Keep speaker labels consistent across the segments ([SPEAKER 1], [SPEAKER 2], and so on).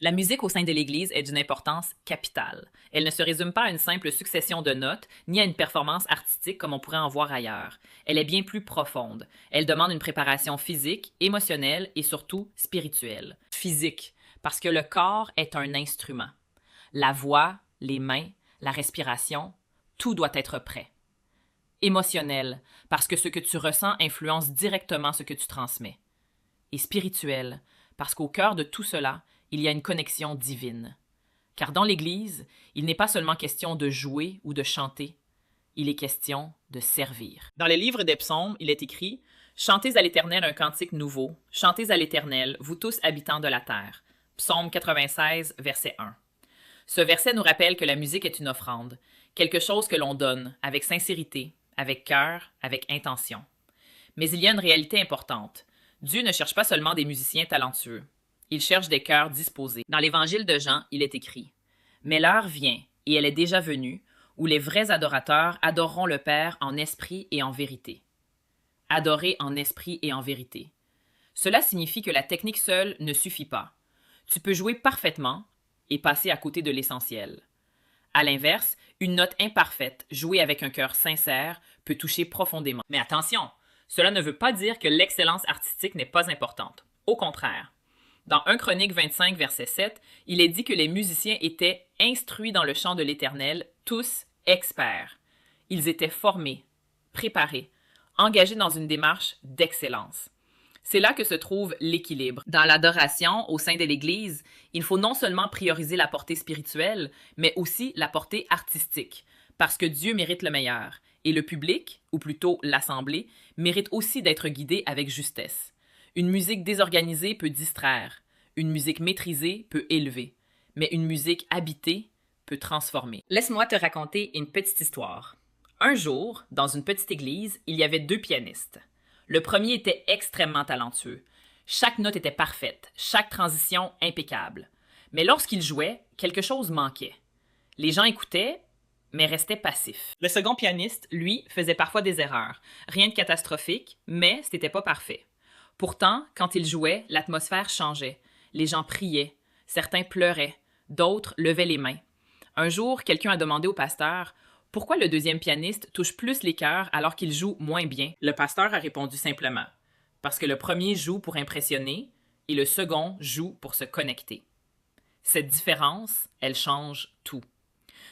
[SPEAKER 1] La musique au sein de l'Église est d'une importance capitale. Elle ne se résume pas à une simple succession de notes, ni à une performance artistique comme on pourrait en voir ailleurs. Elle est bien plus profonde. Elle demande une préparation physique, émotionnelle et surtout spirituelle. Physique, parce que le corps est un instrument. La voix, les mains, la respiration, tout doit être prêt. Émotionnel, parce que ce que tu ressens influence directement ce que tu transmets. Et spirituel, parce qu'au cœur de tout cela, il y a une connexion divine. Car dans l'Église, il n'est pas seulement question de jouer ou de chanter, il est question de servir. Dans les livres des psaumes, il est écrit « Chantez à l'Éternel un cantique nouveau, chantez à l'Éternel, vous tous habitants de la terre. » Psaume 96, verset 1. Ce verset nous rappelle que la musique est une offrande, quelque chose que l'on donne avec sincérité, avec cœur, avec intention. Mais il y a une réalité importante. Dieu ne cherche pas seulement des musiciens talentueux. Il cherche des cœurs disposés. Dans l'Évangile de Jean, il est écrit « Mais l'heure vient, et elle est déjà venue, où les vrais adorateurs adoreront le Père en esprit et en vérité. » Adorer en esprit et en vérité. Cela signifie que la technique seule ne suffit pas. Tu peux jouer parfaitement et passer à côté de l'essentiel. À l'inverse, une note imparfaite, jouée avec un cœur sincère, peut toucher profondément. Mais attention, cela ne veut pas dire que l'excellence artistique n'est pas importante. Au contraire. Dans 1 Chronique 25, verset 7, il est dit que les musiciens étaient instruits dans le chant de l'Éternel, tous experts. Ils étaient formés, préparés, engagés dans une démarche d'excellence. C'est là que se trouve l'équilibre. Dans l'adoration, au sein de l'Église, il faut non seulement prioriser la portée spirituelle, mais aussi la portée artistique, parce que Dieu mérite le meilleur, et le public, ou plutôt l'assemblée, mérite aussi d'être guidé avec justesse. Une musique désorganisée peut distraire, une musique maîtrisée peut élever, mais une musique habitée peut transformer. Laisse-moi te raconter une petite histoire. Un jour, dans une petite église, il y avait 2 pianistes. Le premier était extrêmement talentueux. Chaque note était parfaite, chaque transition impeccable. Mais lorsqu'il jouait, quelque chose manquait. Les gens écoutaient, mais restaient passifs. Le second pianiste, lui, faisait parfois des erreurs. Rien de catastrophique, mais c'était pas parfait. Pourtant, quand il jouait, l'atmosphère changeait. Les gens priaient, certains pleuraient, d'autres levaient les mains. Un jour, quelqu'un a demandé au pasteur « Pourquoi le deuxième pianiste touche plus les cœurs alors qu'il joue moins bien ?» Le pasteur a répondu simplement « Parce que le premier joue pour impressionner et le second joue pour se connecter. » Cette différence, elle change tout.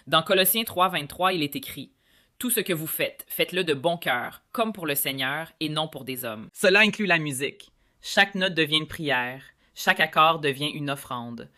[SPEAKER 1] Dans Colossiens 3, 23, il est écrit « Tout ce que vous faites, faites-le de bon cœur, comme pour le Seigneur et non pour des hommes. » Cela inclut la musique. Chaque note devient une prière, chaque accord devient une offrande.